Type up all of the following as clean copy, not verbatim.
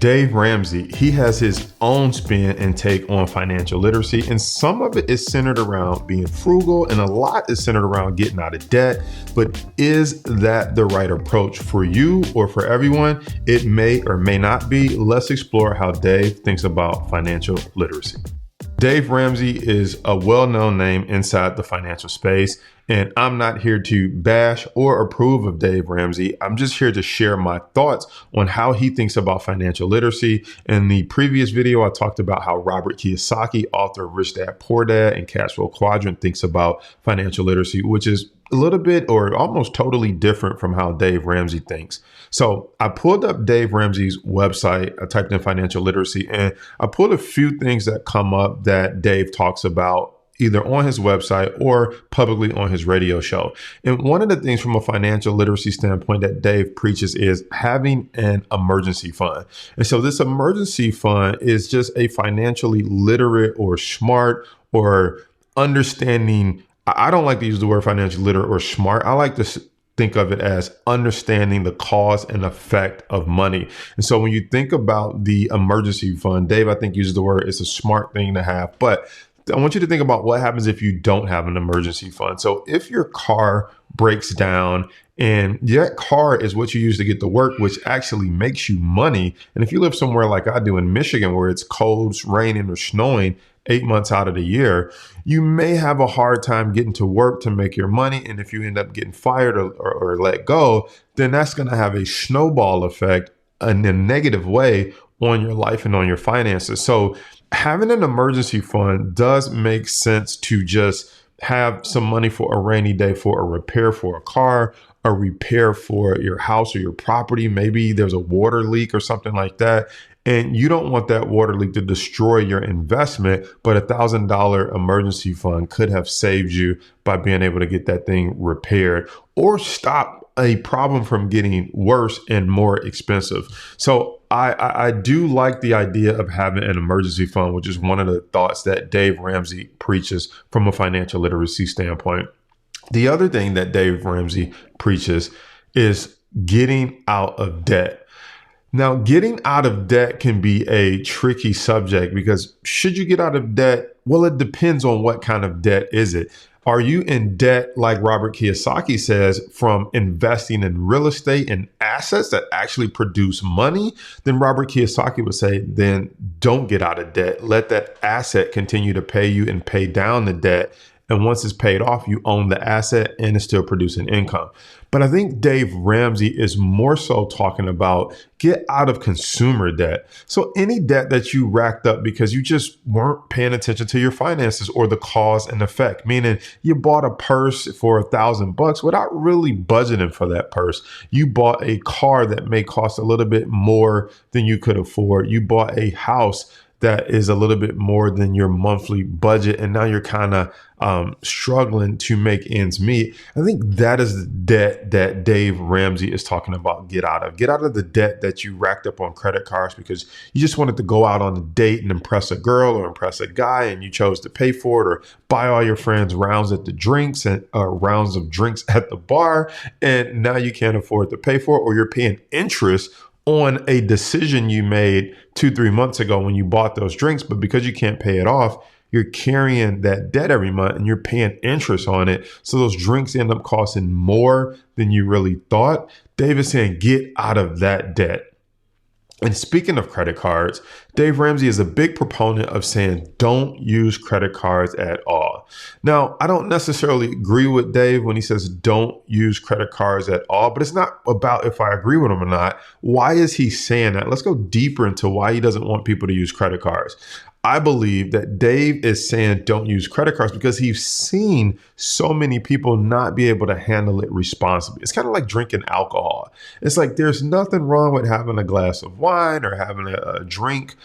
Dave Ramsey, he has his own spin and take on financial literacy, and some of it is centered around being frugal and a lot is centered around getting out of debt. But is that the right approach for you or for everyone? It may or may not be. Let's explore how Dave thinks about financial literacy. Dave Ramsey is a well-known name inside the financial space, and I'm not here to bash or approve of Dave Ramsey. I'm just here to share my thoughts on how he thinks about financial literacy. In the previous video, I talked about how Robert Kiyosaki, author of Rich Dad, Poor Dad, and Cash Flow Quadrant, thinks about financial literacy, which is a little bit or almost totally different from how Dave Ramsey thinks. So I pulled up Dave Ramsey's website, I typed in financial literacy, and I pulled a few things that come up that Dave talks about either on his website or publicly on his radio show. And one of the things from a financial literacy standpoint that Dave preaches is having an emergency fund. And so this emergency fund is just a financially literate or smart or understanding. I don't like to use the word financially literate or smart. I like to think of it as understanding the cause and effect of money. And so when you think about the emergency fund, Dave, I think uses the word, it's a smart thing to have, but I want you to think about what happens if you don't have an emergency fund. So if your car breaks down and that car is what you use to get to work, which actually makes you money. And if you live somewhere like I do in Michigan, where it's cold, raining, or snowing 8 months out of the year, you may have a hard time getting to work to make your money. And if you end up getting fired or let go, then that's going to have a snowball effect in a negative way on your life and on your finances. So having an emergency fund does make sense to just have some money for a rainy day, for a repair for a car, a repair for your house or your property. Maybe there's a water leak or something like that. And you don't want that water leak to destroy your investment, but $1,000 emergency fund could have saved you by being able to get that thing repaired or stop a problem from getting worse and more expensive. So I do like the idea of having an emergency fund, which is one of the thoughts that Dave Ramsey preaches from a financial literacy standpoint. The other thing that Dave Ramsey preaches is getting out of debt. Now, getting out of debt can be a tricky subject because should you get out of debt? Well, it depends on what kind of debt is it. Are you in debt, like Robert Kiyosaki says, from investing in real estate and assets that actually produce money? Then Robert Kiyosaki would say, then don't get out of debt. Let that asset continue to pay you and pay down the debt. And once it's paid off, you own the asset and it's still producing income. But I think Dave Ramsey is more so talking about get out of consumer debt. So any debt that you racked up because you just weren't paying attention to your finances or the cause and effect, meaning you bought a purse for $1,000 without really budgeting for that purse. You bought a car that may cost a little bit more than you could afford. You bought a house that is a little bit more than your monthly budget. And now you're kind of struggling to make ends meet. I think that is the debt that Dave Ramsey is talking about. Get out of the debt that you racked up on credit cards because you just wanted to go out on a date and impress a girl or impress a guy and you chose to pay for it or buy all your friends rounds at the drinks and rounds of drinks at the bar. And now you can't afford to pay for it or you're paying interest on a decision you made 2-3 months ago when you bought those drinks, but because you can't pay it off, you're carrying that debt every month and you're paying interest on it. So those drinks end up costing more than you really thought. Dave is saying, get out of that debt. And speaking of credit cards, Dave Ramsey is a big proponent of saying, don't use credit cards at all. Now, I don't necessarily agree with Dave when he says don't use credit cards at all, but it's not about if I agree with him or not. Why is he saying that? Let's go deeper into why he doesn't want people to use credit cards. I believe that Dave is saying don't use credit cards because he's seen so many people not be able to handle it responsibly. It's kind of like drinking alcohol. It's like there's nothing wrong with having a glass of wine or having a drink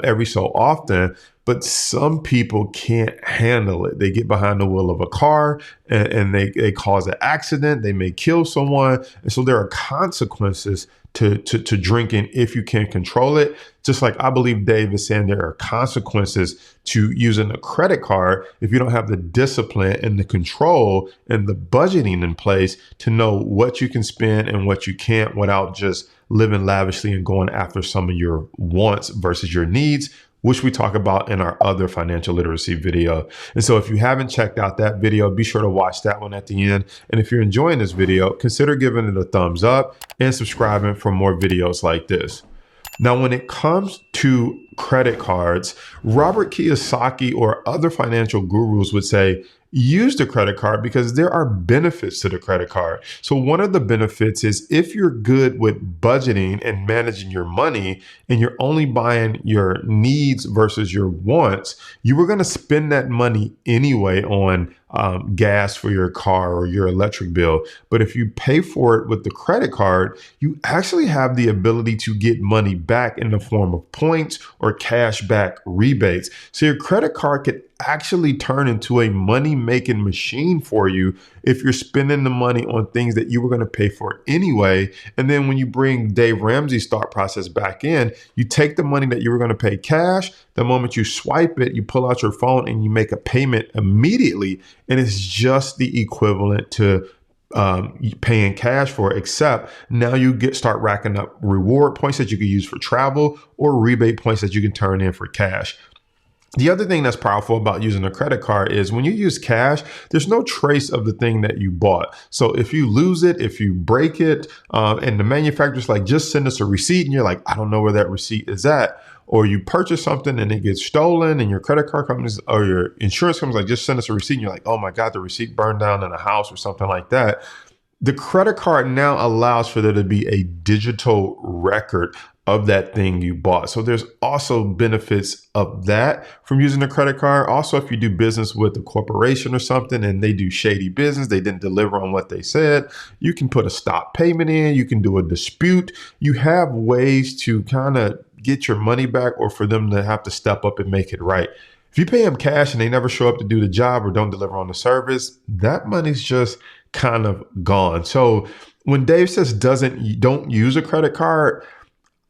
every so often. but some people can't handle it. They get behind the wheel of a car and they cause an accident. They may kill someone. And so there are consequences to drinking if you can't control it. Just like I believe Dave is saying, there are consequences to using a credit card if you don't have the discipline and the control and the budgeting in place to know what you can spend and what you can't without just living lavishly and going after some of your wants versus your needs, which we talk about in our other financial literacy video. And so if you haven't checked out that video, be sure to watch that one at the end. And if you're enjoying this video, consider giving it a thumbs up and subscribing for more videos like this. Now, when it comes to credit cards, Robert Kiyosaki or other financial gurus would say, use the credit card because there are benefits to the credit card. So one of the benefits is if you're good with budgeting and managing your money and you're only buying your needs versus your wants, you were going to spend that money anyway on gas for your car or your electric bill. But if you pay for it with the credit card, you actually have the ability to get money back in the form of points or cash back rebates. So your credit card could actually turn into a money-making machine for you if you're spending the money on things that you were going to pay for anyway. And then when you bring Dave Ramsey's thought process back in, you take the money that you were going to pay cash. The moment you swipe it, you pull out your phone and you make a payment immediately. And it's just the equivalent to paying cash for it, except now you start racking up reward points that you can use for travel or rebate points that you can turn in for cash. The other thing that's powerful about using a credit card is when you use cash, there's no trace of the thing that you bought. So if you lose it, if you break it, and the manufacturer's like, just send us a receipt, and you're like, I don't know where that receipt is at. Or you purchase something and it gets stolen and your credit card companies or your insurance companies like, just send us a receipt. And you're like, oh my God, the receipt burned down in a house or something like that. The credit card now allows for there to be a digital record of that thing you bought. So there's also benefits of that from using a credit card. Also, if you do business with a corporation or something and they do shady business, they didn't deliver on what they said, you can put a stop payment in, you can do a dispute. You have ways to kind of get your money back or for them to have to step up and make it right. If you pay them cash and they never show up to do the job or don't deliver on the service, that money's just kind of gone. So when Dave says don't use a credit card,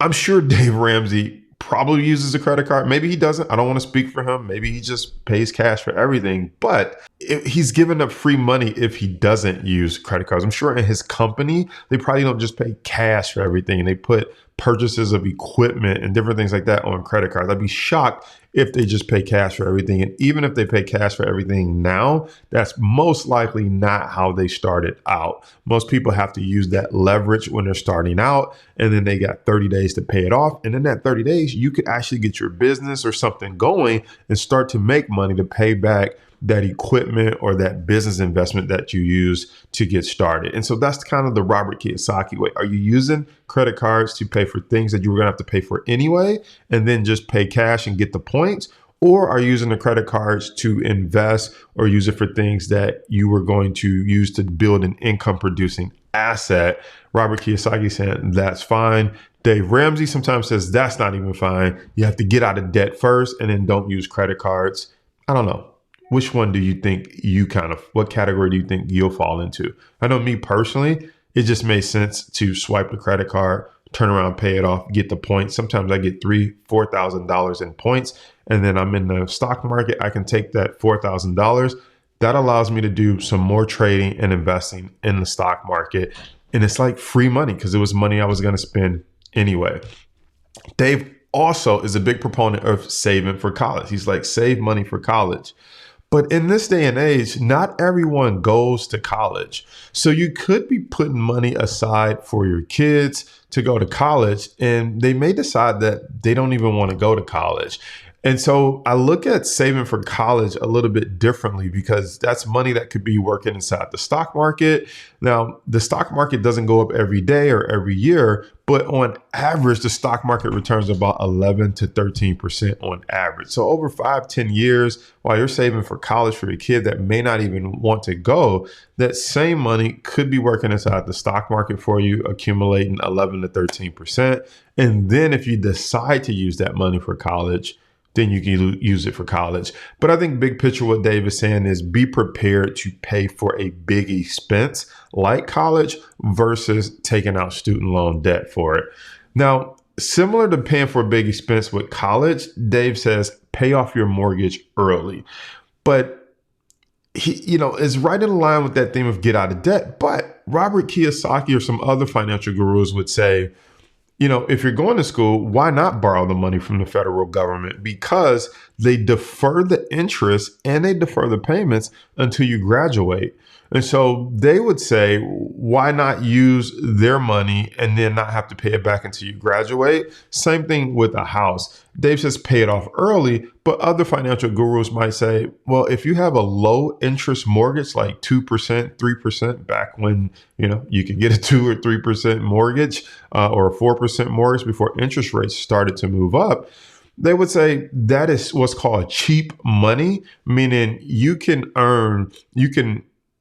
I'm sure Dave Ramsey probably uses a credit card. Maybe he doesn't. I don't want to speak for him. Maybe he just pays cash for everything. But he's giving up free money if he doesn't use credit cards. I'm sure in his company, they probably don't just pay cash for everything. And they put purchases of equipment and different things like that on credit cards. I'd be shocked if they just pay cash for everything. And even if they pay cash for everything now, that's most likely not how they started out. Most people have to use that leverage when they're starting out, and then they got 30 days to pay it off. And in that 30 days, you could actually get your business or something going and start to make money to pay back that equipment or that business investment that you use to get started. And so that's kind of the Robert Kiyosaki way. Are you using credit cards to pay for things that you were going to have to pay for anyway, and then just pay cash and get the points? Or are you using the credit cards to invest or use it for things that you were going to use to build an income producing asset? Robert Kiyosaki saying that's fine. Dave Ramsey sometimes says that's not even fine. You have to get out of debt first and then don't use credit cards. I don't know. Which one do you think what category do you think you'll fall into? I know me personally, it just made sense to swipe the credit card, turn around, pay it off, get the points. Sometimes I get $3,000, $4,000 in points. And then I'm in the stock market. I can take that $4,000. That allows me to do some more trading and investing in the stock market. And it's like free money because it was money I was going to spend anyway. Dave also is a big proponent of saving for college. He's like, save money for college. But in this day and age, not everyone goes to college. So you could be putting money aside for your kids to go to college, and they may decide that they don't even want to go to college. And so I look at saving for college a little bit differently because that's money that could be working inside the stock market. Now, the stock market doesn't go up every day or every year, but on average, the stock market returns about 11 to 13% on average. So over 5-10 years, while you're saving for college for your kid that may not even want to go, that same money could be working inside the stock market for you, accumulating 11 to 13%. And then if you decide to use that money for college, then you can use it for college. But I think big picture, what Dave is saying is be prepared to pay for a big expense like college versus taking out student loan debt for it. Now, similar to paying for a big expense with college, Dave says pay off your mortgage early. But he, is right in line with that theme of get out of debt. But Robert Kiyosaki or some other financial gurus would say, if you're going to school, why not borrow the money from the federal government? Because they defer the interest and they defer the payments until you graduate. And so they would say, why not use their money and then not have to pay it back until you graduate? Same thing with a house. Dave says pay it off early, but other financial gurus might say, well, if you have a low interest mortgage, like 2%, 3% back when, you could get a 2 or 3% mortgage or a 4% mortgage before interest rates started to move up, they would say that is what's called cheap money, meaning you can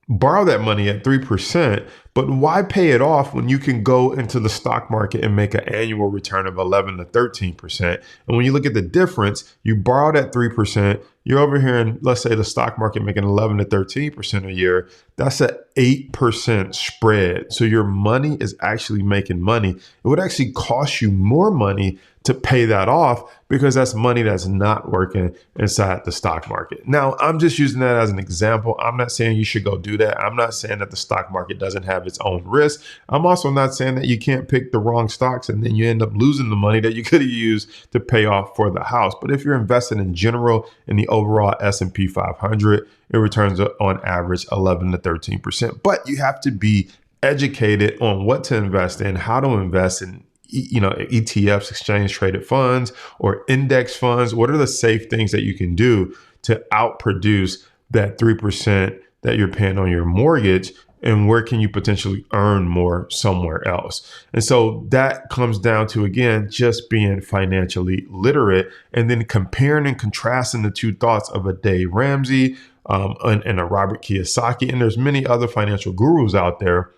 borrow that money at 3%, but why pay it off when you can go into the stock market and make an annual return of 11 to 13%? And when you look at the difference, you borrowed at 3%, you're over here in, let's say, the stock market making 11 to 13% a year. That's an 8% spread. So your money is actually making money. It would actually cost you more money to pay that off because that's money that's not working inside the stock market. Now, I'm just using that as an example. I'm not saying you should go do that. I'm not saying that the stock market doesn't have its own risk. I'm also not saying that you can't pick the wrong stocks and then you end up losing the money that you could have used to pay off for the house. But if you're invested in general in the overall S&P 500, it returns on average 11 to 13%. But you have to be educated on what to invest in, how to invest in, ETFs, exchange traded funds, or index funds. What are the safe things that you can do to outproduce that 3% that you're paying on your mortgage? And where can you potentially earn more somewhere else? And so that comes down to, again, just being financially literate and then comparing and contrasting the two thoughts of a Dave Ramsey and a Robert Kiyosaki. And there's many other financial gurus out there.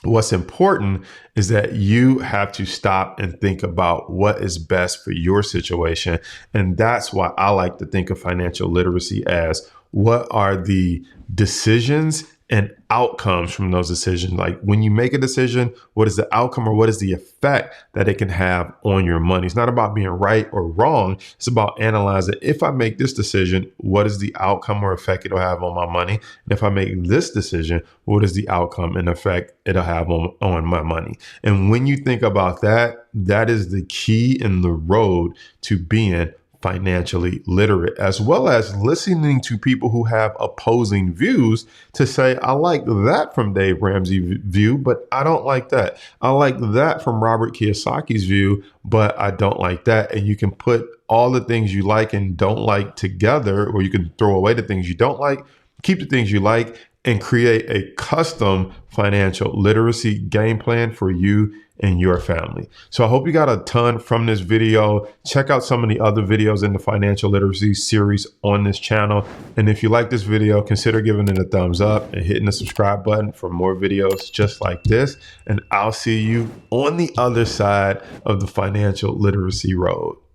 What's important is that you have to stop and think about what is best for your situation. And that's why I like to think of financial literacy as what are the decisions and outcomes from those decisions. Like when you make a decision, what is the outcome or what is the effect that it can have on your money? It's not about being right or wrong. It's about analyzing, if I make this decision, what is the outcome or effect it'll have on my money? And if I make this decision, what is the outcome and effect it'll have on my money? And when you think about that, that is the key in the road to being financially literate, as well as listening to people who have opposing views to say, I like that from Dave Ramsey's view, but I don't like that. I like that from Robert Kiyosaki's view, but I don't like that. And you can put all the things you like and don't like together, or you can throw away the things you don't like, keep the things you like, and create a custom financial literacy game plan for you and your family. So I hope you got a ton from this video. Check out some of the other videos in the financial literacy series on this channel. And if you like this video, consider giving it a thumbs up and hitting the subscribe button for more videos just like this. And I'll see you on the other side of the financial literacy road.